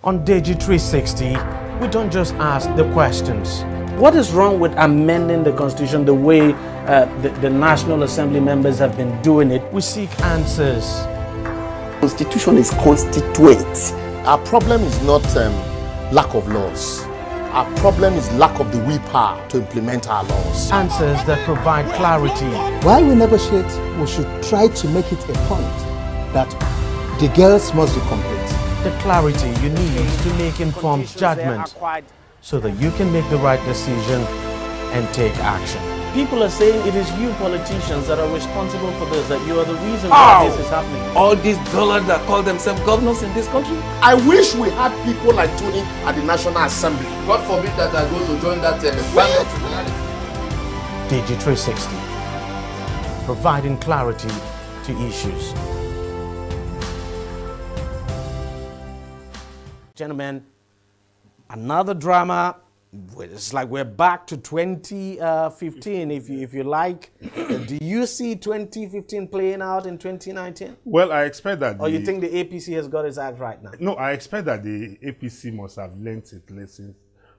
On Deji 360, we don't just ask the questions. What is wrong with amending the Constitution the way the National Assembly members have been doing it? We seek answers. Constitution is constituent. Our problem is not lack of laws. Our problem is lack of the willpower to implement our laws. Answers that provide clarity. While we negotiate, we should try to make it a point that the girls must be complete. The clarity you need to make informed judgment so that you can make the right decision and take action. People are saying it is you politicians that are responsible for this, that you are the reason why this is happening. All these dollars that call themselves governors in this country. I wish we had people like Tony at the National Assembly. God forbid that I go to join that band. Deji 360, providing clarity to issues. Gentlemen, another drama. It's like we're back to 2015, if you like. Do you see 2015 playing out in 2019? Well, I expect that. Or you think the APC has got its act right now? No, I expect that the APC must have learned its lessons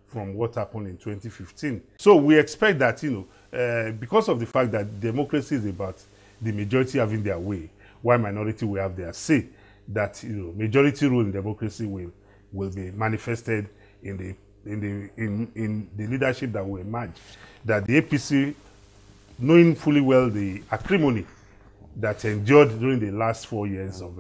from what happened in 2015. So we expect that, because of the fact that democracy is about the majority having their way, while minority will have their say, that majority rule in democracy will be manifested in the leadership that will emerge. That the APC, knowing fully well the acrimony that endured during the last 4 years of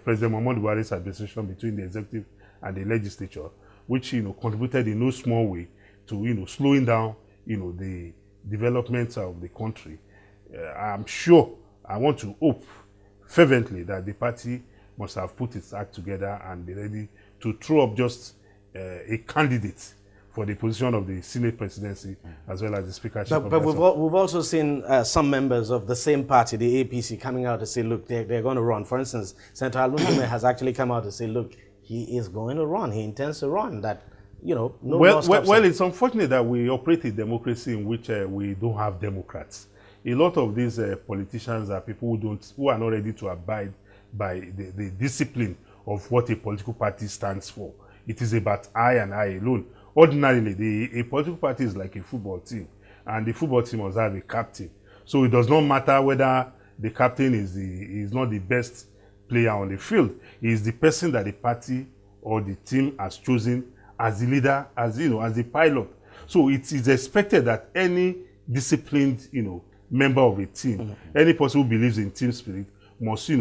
President Muhammadu Buhari's administration between the executive and the legislature, which contributed in no small way to slowing down the development of the country. I'm sure, I want to hope fervently that the party must have put its act together and be ready to throw up just a candidate for the position of the Senate presidency as well as the speakership. But we've also seen some members of the same party, the APC, coming out to say, look, they're going to run. For instance, Senator Aluname has actually come out to say, look, he is going to run. He intends to run. That, no well, it's unfortunate that we operate a democracy in which we don't have Democrats. A lot of these politicians are people who are not ready to abide by the discipline of what a political party stands for. It is about I and I alone. Ordinarily, a political party is like a football team, and the football team must have a captain. So it does not matter whether the captain is not the best player on the field. He is the person that the party or the team has chosen as the leader, as the pilot. So it is expected that any disciplined, member of a team, any person who believes in team spirit, must,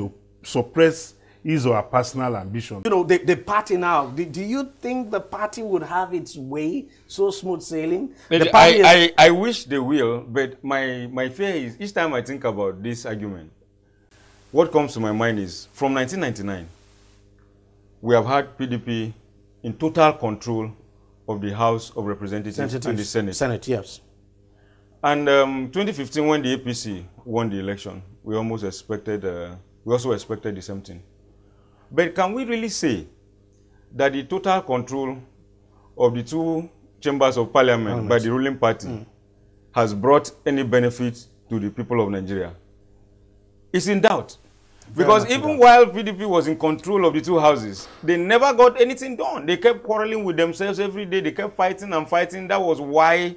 suppress his or her personal ambition. The party now, do you think the party would have its way so smooth sailing? I wish they will, but my fear is each time I think about this argument, what comes to my mind is from 1999, we have had PDP in total control of the House of Representatives and the Senate. Senate, yes. And 2015, when the APC won the election, we also expected the same thing. But can we really say that the total control of the two chambers of parliament by the ruling party has brought any benefit to the people of Nigeria? It's in doubt. Because even while PDP was in control of the two houses, they never got anything done. They kept quarreling with themselves every day. They kept fighting and fighting. That was why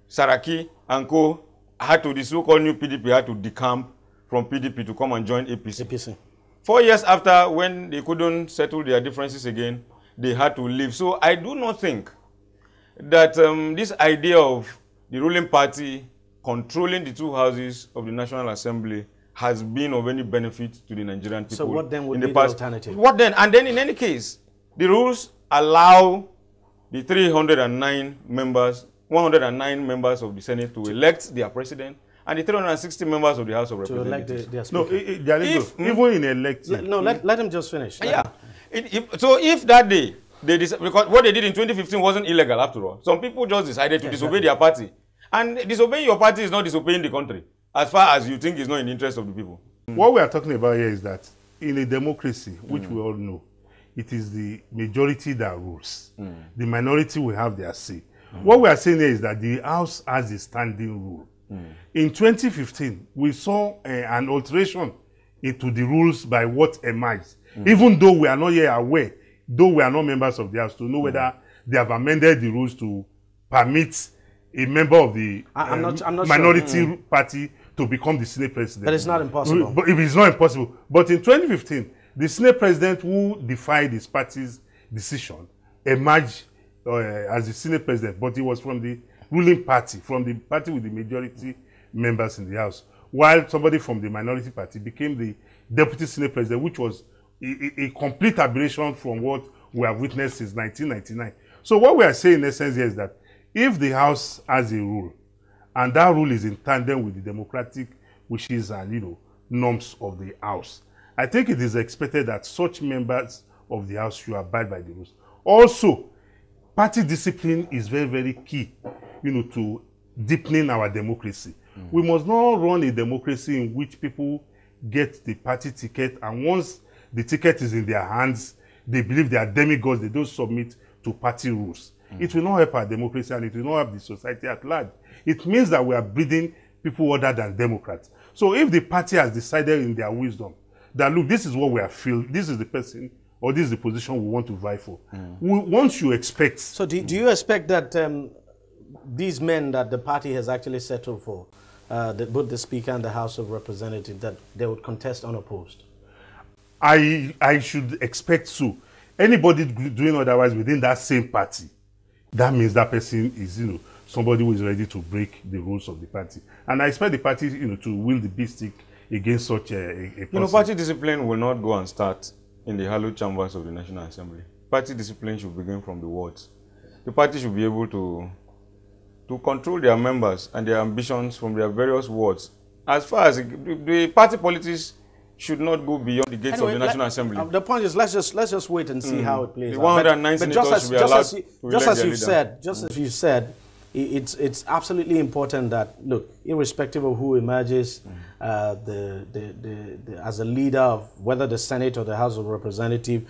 Saraki and co. the so-called new PDP had to decamp from PDP to come and join APC. 4 years after, when they couldn't settle their differences again, they had to leave. So I do not think that this idea of the ruling party controlling the two houses of the National Assembly has been of any benefit to the Nigerian people. So what then would be the alternative? What then? And then in any case, the rules allow the 109 members of the Senate to elect their president, and the 360 members of the House of Representatives. To elect their speaker. Even in electing. Let him just finish. So if that day, because what they did in 2015 wasn't illegal after all. Some people just decided to disobey their party. And disobeying your party is not disobeying the country, as far as you think it's not in the interest of the people. What we are talking about here is that in a democracy, which we all know, it is the majority that rules. The minority will have their say. What we are saying here is that the House has a standing rule. In 2015, we saw an alteration into the rules by what emerged, even though we are not yet aware though we are not members of the House, to know whether they have amended the rules to permit a member of the I'm not minority party to become the Senate president. But it's not impossible. But it is not impossible. But in 2015, the Senate president who defied his party's decision emerged as the Senate president, but he was from the ruling party, from the party with the majority members in the House, while somebody from the minority party became the deputy Senate president, which was a complete aberration from what we have witnessed since 1999. So what we are saying in essence here is that if the House has a rule, and that rule is in tandem with the democratic wishes and norms of the House, I think it is expected that such members of the House should abide by the rules. Also, party discipline is very, very key, to deepening our democracy. We must not run a democracy in which people get the party ticket, and once the ticket is in their hands, they believe they are demigods, they don't submit to party rules. It will not help our democracy, and it will not help the society at large. It means that we are breeding people other than Democrats. So if the party has decided in their wisdom that, look, this is what we are feeling, this is the person, or this is the position we want to vie for, once you expect... So do you expect that these men that the party has actually settled for, both the Speaker and the House of Representatives, that they would contest unopposed? I should expect so. Anybody doing otherwise within that same party, that means that person is, somebody who is ready to break the rules of the party. And I expect the party, to wield the big stick against such a person. Party discipline will not go and start in the hallowed chambers of the National Assembly. Party discipline should begin from the wards. The party should be able to control their members and their ambitions from their various wards. As far as the party politics should not go beyond the gates of the National Assembly. The point is, let's just wait and see how it plays the out. 109 senators should be allowed to elect their leader. Just as you said, it's absolutely important that, look, irrespective of who emerges as a leader of whether the Senate or the House of Representatives,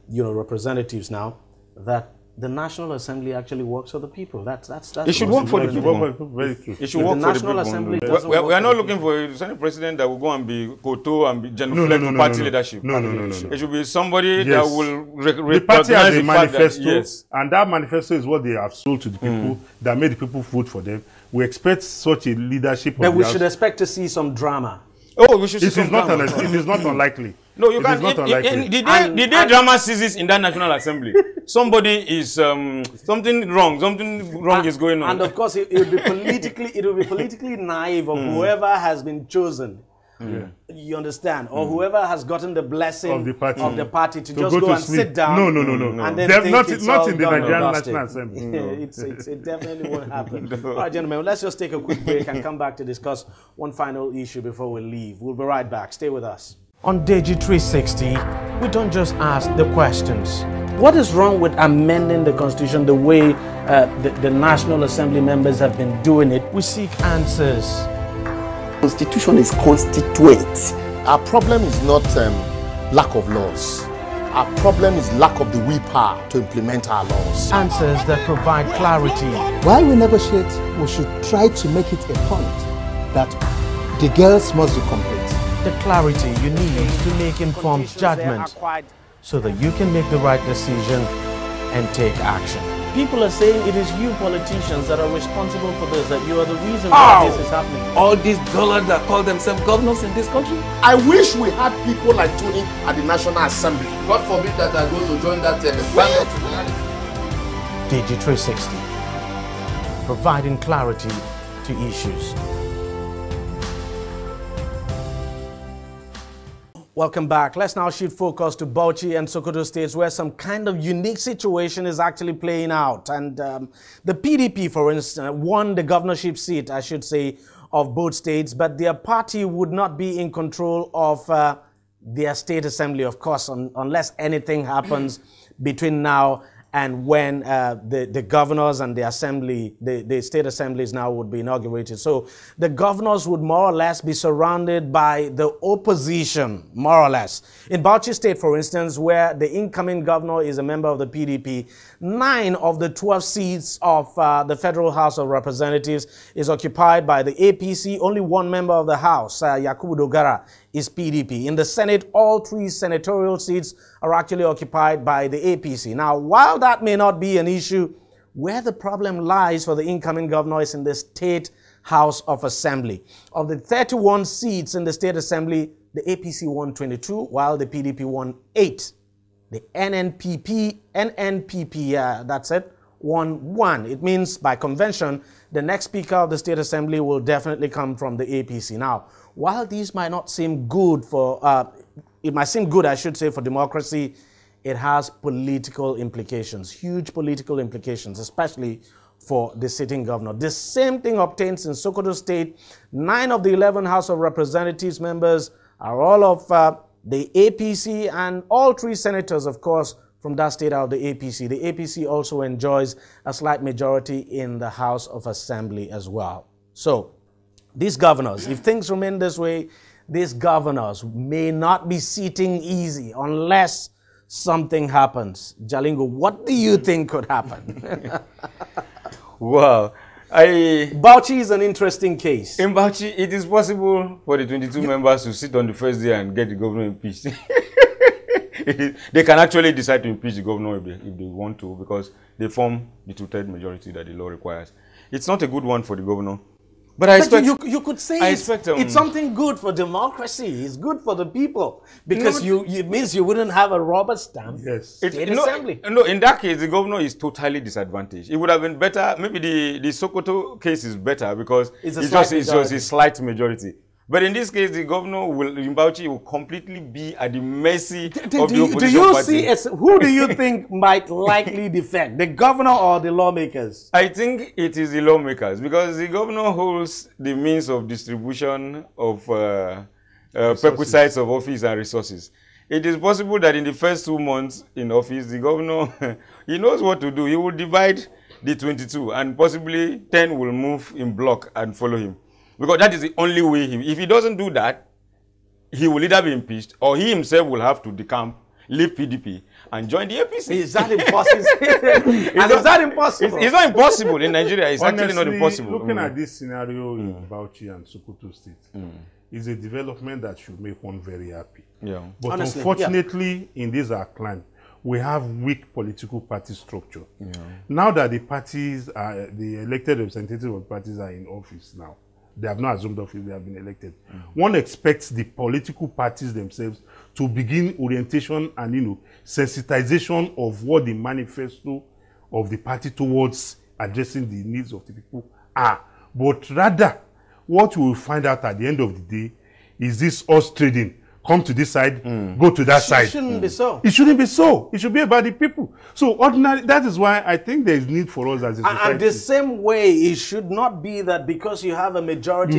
representatives now, that the National Assembly actually works for the people. That's it should work for the people. Very true. It should work for the people. Assembly we are not looking for a Senate president that will go and be Koto and be genuflect to party leadership. No. It should be somebody that will the party has a manifesto, yes. and that manifesto is what they have sold to the people, that made the people vote for them. We expect such a leadership. But we should expect to see some drama. Oh, we should see some drama. It is not unlikely. No, you can't. The day drama ceases in that National Assembly, somebody is something wrong is going on. And of course, it will be politically naive of whoever has been chosen. You understand, or whoever has gotten the blessing of the party to just go and sit down. No. And then not in the Nigerian National Assembly. It definitely won't happen. All right, gentlemen, let's just take a quick break and come back to discuss one final issue before we leave. We'll be right back. Stay with us. On Deji 360, we don't just ask the questions. What is wrong with amending the Constitution the way the National Assembly members have been doing it? We seek answers. Constitution is constituent. Our problem is not lack of laws. Our problem is lack of the willpower to implement our laws. Answers that provide clarity. While we negotiate, we should try to make it a point that the girls must be complete. The clarity you need to make informed judgment so that you can make the right decision and take action. People are saying it is you politicians that are responsible for this, that you are the reason why this is happening. All these dollars that call themselves governors in this country. I wish we had people like Tony at the National Assembly. God forbid that I go to join that ballot. Deji 360, providing clarity to issues. Welcome back. Let's now shift focus to Bauchi and Sokoto states, where some kind of unique situation is actually playing out. And the PDP, for instance, won the governorship seat, I should say, of both states, but their party would not be in control of their state assembly, of course, unless anything happens between now and when the governors and the assembly, the state assemblies now would be inaugurated. So the governors would more or less be surrounded by the opposition, more or less. In Bauchi State, for instance, where the incoming governor is a member of the PDP, 9 of the 12 seats of the Federal House of Representatives is occupied by the APC. Only one member of the House, Yakubu Dogara, is PDP. In the Senate, all 3 senatorial seats are actually occupied by the APC. Now, while that may not be an issue, where the problem lies for the incoming governor is in the State House of Assembly. Of the 31 seats in the State Assembly, the APC won 22, while the PDP won 8. The NNPP, that's it, won 1. It means by convention, the next Speaker of the State Assembly will definitely come from the APC. Now, while these might not seem good for, it might seem good, I should say, for democracy, it has political implications, huge political implications, especially for the sitting governor. The same thing obtains in Sokoto State. 9 of the 11 House of Representatives members are all of the APC, and all 3 senators, of course, from that state are of the APC. The APC also enjoys a slight majority in the House of Assembly as well. So these governors, if things remain this way, these governors may not be sitting easy unless something happens. Jalingo, what do you think could happen? Wow. Bauchi is an interesting case. In Bauchi, it is possible for the 22 members to sit on the first day and get the governor impeached. They can actually decide to impeach the governor if they want to, because they form the 2/3 majority that the law requires. It's not a good one for the governor. But I expect, you could say it's something good for democracy. It's good for the people, because it means you wouldn't have a rubber stamp. Yes. Assembly. No, in that case, the governor is totally disadvantaged. It would have been better. Maybe the Sokoto case is better because it's just a slight majority. But in this case, the governor in Bauchi will completely be at the mercy of the opposition party. Who do you think might likely defect, the governor or the lawmakers? I think it is the lawmakers, because the governor holds the means of distribution of perquisites of office and resources. It is possible that in the first 2 months in office, the governor, he knows what to do. He will divide the 22, and possibly 10 will move in block and follow him. Because that is the only way. If he doesn't do that, he will either be impeached, or he himself will have to decamp, leave PDP, and join the APC. Is that impossible? Is that impossible? It's not impossible in Nigeria. It's honestly, actually not impossible. Looking at this scenario in Bauchi and Sokoto State, is a development that should make one very happy. Yeah. But honestly, unfortunately, in this our clan, we have weak political party structure. Yeah. Now that the parties, the elected representatives of parties are in office now, they have not assumed office, they have been elected. One expects the political parties themselves to begin orientation and, sensitization of what the manifesto of the party towards addressing the needs of the people are. But rather, what we will find out at the end of the day is this horse trading. Come to this side, go to that side. It shouldn't be so. It shouldn't be so. It should be about the people. So ordinary, that is why I think there is need for us as a society. And the same way, it should not be that because you have a majority,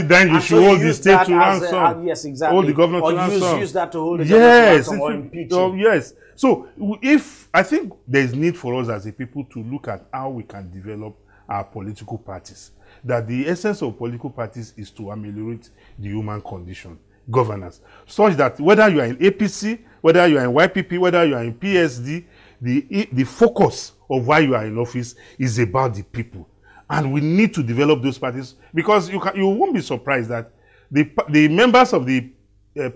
then you should hold the state to ransom. Yes, exactly. Hold the governor to ransom. Or use that to hold the governor to ransom or impeach him. Yes. So I think there is need for us as a people to look at how we can develop our political parties. That the essence of political parties is to ameliorate the human condition. Governance, such that whether you are in APC, whether you are in YPP, whether you are in PSD, the focus of why you are in office is about the people. And we need to develop those parties, because you won't be surprised that the members of the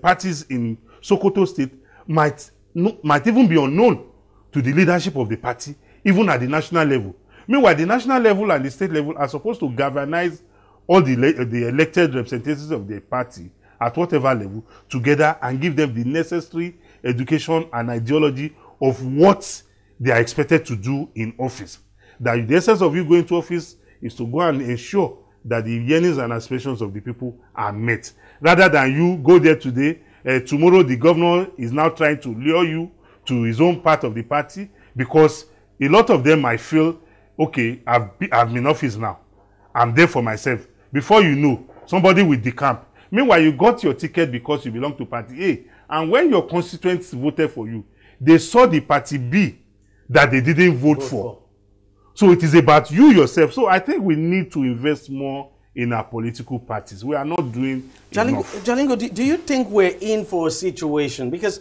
parties in Sokoto State might even be unknown to the leadership of the party, even at the national level. Meanwhile, the national level and the state level are supposed to galvanize all the elected representatives of the party at whatever level together and give them the necessary education and ideology of what they are expected to do in office. That the essence of you going to office is to go and ensure that the yearnings and aspirations of the people are met. Rather than you go there today, tomorrow the governor is now trying to lure you to his own part of the party, because a lot of them might feel, okay, I'm in office now. I'm there for myself. Before you know, somebody will decamp. Meanwhile, you got your ticket because you belong to party A. And when your constituents voted for you, they saw the party B that they didn't vote for. So it is about you yourself. So I think we need to invest more in our political parties. We are not doing enough. Jalingo, do you think we're in for a situation? Because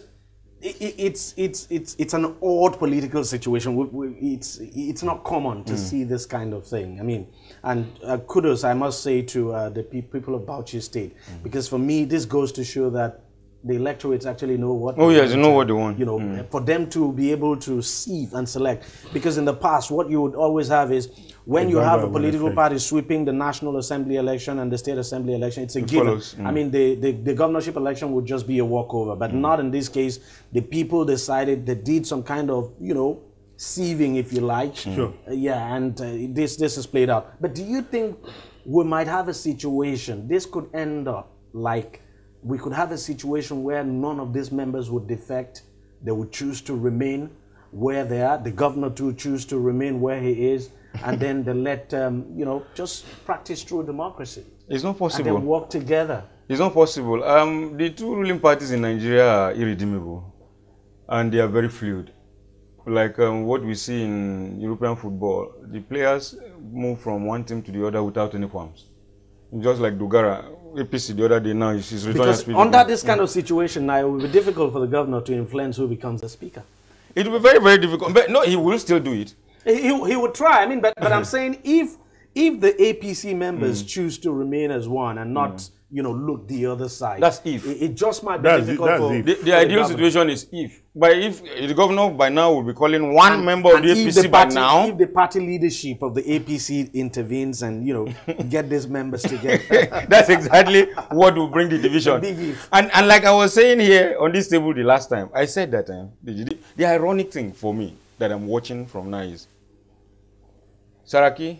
It's an odd political situation. It's not common to see this kind of thing. I mean, and kudos, I must say, to the people of Bauchi State, because for me, this goes to show that the electorates actually know what. Oh yes, they know what they want. You know, for them to be able to sieve and select, because in the past, what you would always have is when you have a political party sweeping the National Assembly election and the State Assembly election, it's a given. I mean, the governorship election would just be a walkover, but not in this case. The people decided they did some kind of, you know, sieving, if you like. Sure. Yeah, and this is played out. But do you think we might have a situation, this could end up like, we could have a situation where none of these members would defect, they would choose to remain where they are, the governor to choose to remain where he is, and then they let, you know, just practice true democracy. It's not possible. And then work together. It's not possible. The two ruling parties in Nigeria are irredeemable, and they are very fluid. Like what we see in European football, the players move from one team to the other without any qualms. Just like Dogara, APC the other day now, she's returning. Because under this kind of situation now, it will be difficult for the governor to influence who becomes the speaker. It will be very, very difficult. But no, he will still do it. He would try. I mean, but I'm saying if the APC members choose to remain as one and not, you know, look the other side. That's if. It just might be difficult for the ideal situation is if. But if the governor by now will be calling one member of the APC by now. If the party leadership of the APC intervenes and, you know, get these members together. That's exactly what will bring the division. Big if. And like I was saying here on this table the last time, I said that the ironic thing for me that I'm watching from now is Saraki,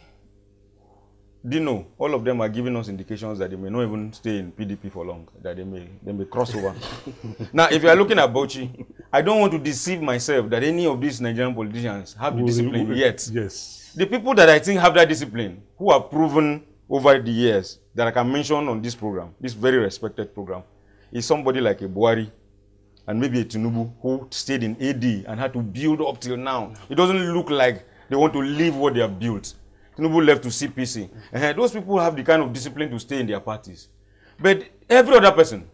Dino, all of them are giving us indications that they may not even stay in PDP for long, that they may cross over. Now, if you are looking at Bauchi, I don't want to deceive myself that any of these Nigerian politicians have the discipline yet. Yes. The people that I think have that discipline, who are proven over the years, that I can mention on this program, this very respected program, is somebody like a Buhari and maybe a Tinubu who stayed in AD and had to build up till now. It doesn't look like they want to leave what they have built. Tinubu left to CPC. Those people have the kind of discipline to stay in their parties. But every other person,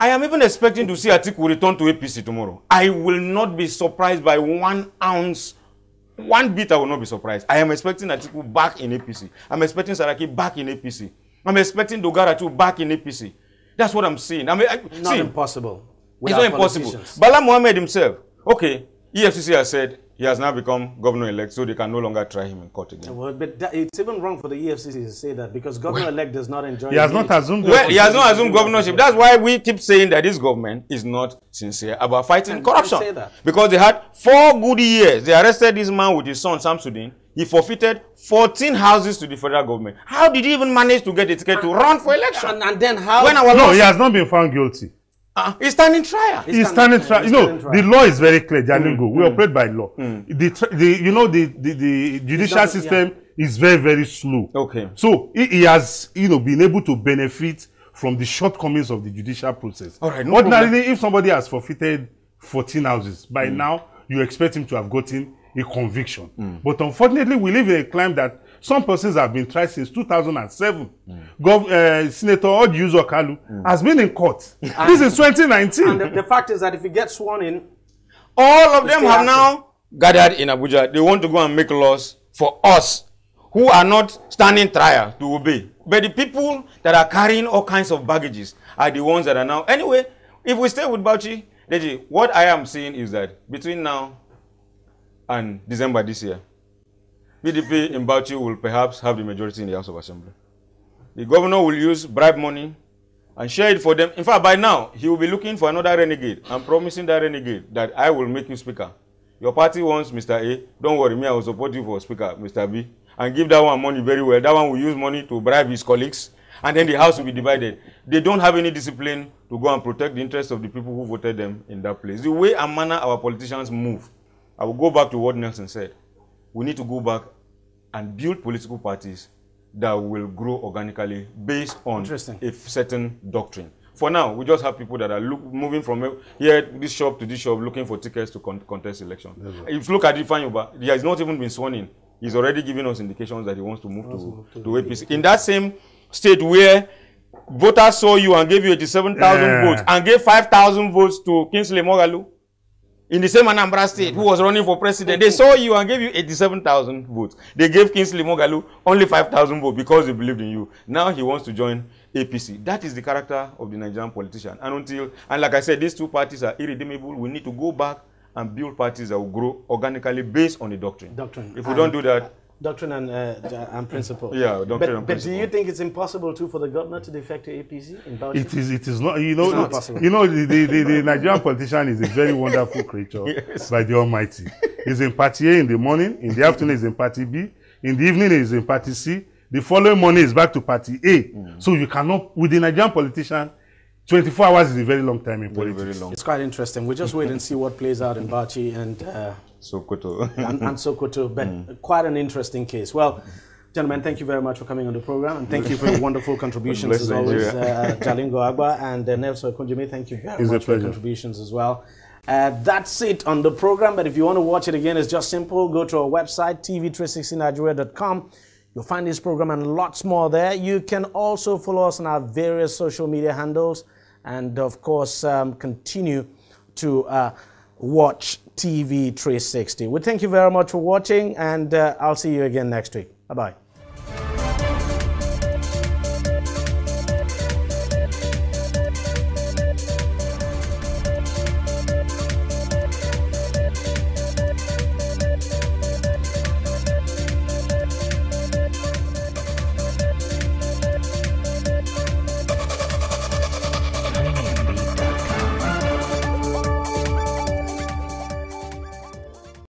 I am even expecting to see Atiku return to APC tomorrow. I will not be surprised by 1 ounce, 1 bit I will not be surprised. I am expecting Atiku back in APC. I'm expecting Saraki back in APC. I'm expecting Dogara too back in APC. That's what I'm saying. Not impossible. It's not impossible. Bala Mohammed himself, okay, EFCC has said he has now become governor-elect, so they can no longer try him in court again. Well, but it's even wrong for the EFCC to say that, because governor-elect does not enjoy. He has not assumed. Well, he has not assumed governorship. That's why we keep saying that this government is not sincere about fighting corruption. Say that. Because they had 4 good years. They arrested this man with his son Samsudin. He forfeited 14 houses to the federal government. How did he even manage to get a ticket to run for election? And then how? No, he has not been found guilty. He's standing trial. He's standing trial. You know, the law is very clear, Jalingo. We operate by law. The judicial system is very, very slow. Okay. So he has, been able to benefit from the shortcomings of the judicial process. All right, no Ordinarily, problem. if somebody has forfeited 14 houses, by now you expect him to have gotten a conviction. But unfortunately, we live in a climate that some persons have been tried since 2007. Senator Ojiuzo Kalu has been in court. This is 2019. And the fact is that if he gets sworn in, all of them have now gathered in Abuja. They want to go and make laws for us who are not standing trial to obey. But the people that are carrying all kinds of baggages are the ones that are now. Anyway, if we stay with Bauchi, Deji, what I am seeing is that between now and December this year, PDP in Bauchi will perhaps have the majority in the House of Assembly. The governor will use bribe money and share it for them. In fact, by now, he will be looking for another renegade and promising that renegade that I will make you speaker. Your party wants Mr. A. Don't worry, me, I will support you for speaker, Mr. B. And give that one money very well. That one will use money to bribe his colleagues. And then the House will be divided. They don't have any discipline to go and protect the interests of the people who voted them in that place. The way and manner our politicians move, I will go back to what Nelson said. We need to go back and build political parties that will grow organically based on a certain doctrine. For now, we just have people that are moving from here, this shop to this shop, looking for tickets to contest election. If you look at Ifeanyi, he has not even been sworn in. He's already giving us indications that he wants to move to APC. In that same state where voters saw you and gave you 87,000 votes and gave 5,000 votes to Kingsley Moghalu, in the same Anambra State, who was running for president. They saw you and gave you 87,000 votes. They gave Kingsley Moghalu only 5,000 votes because they believed in you. Now he wants to join APC. That is the character of the Nigerian politician. And like I said, these two parties are irredeemable. We need to go back and build parties that will grow organically based on the doctrine. If we don't do that, doctrine and principle. Yeah, doctrine and principle. But do you think it's impossible too for the governor to defect to APC in Bauchi? It is not. You know, it's not possible. You know, the Nigerian politician is a very wonderful creature by the Almighty. He's in party A in the morning, in the afternoon he's in party B, in the evening he's in party C. The following morning is back to party A. So you cannot, with the Nigerian politician, 24 hours is a very long time in politics. Very long. It's quite interesting. We'll just wait and see what plays out in Bauchi and Sokoto. and Sokoto, but quite an interesting case. Well, gentlemen, thank you very much for coming on the program, and thank you for your wonderful contributions as always. Jalingo Agba and Nelson Kunjimi, thank you very much for your contributions as well. That's it on the program, but if you want to watch it again, it's just simple. Go to our website, tv360nigeria.com. You'll find this program and lots more there. You can also follow us on our various social media handles, and of course, continue to watch TV360. We thank you very much for watching, and I'll see you again next week. Bye-bye.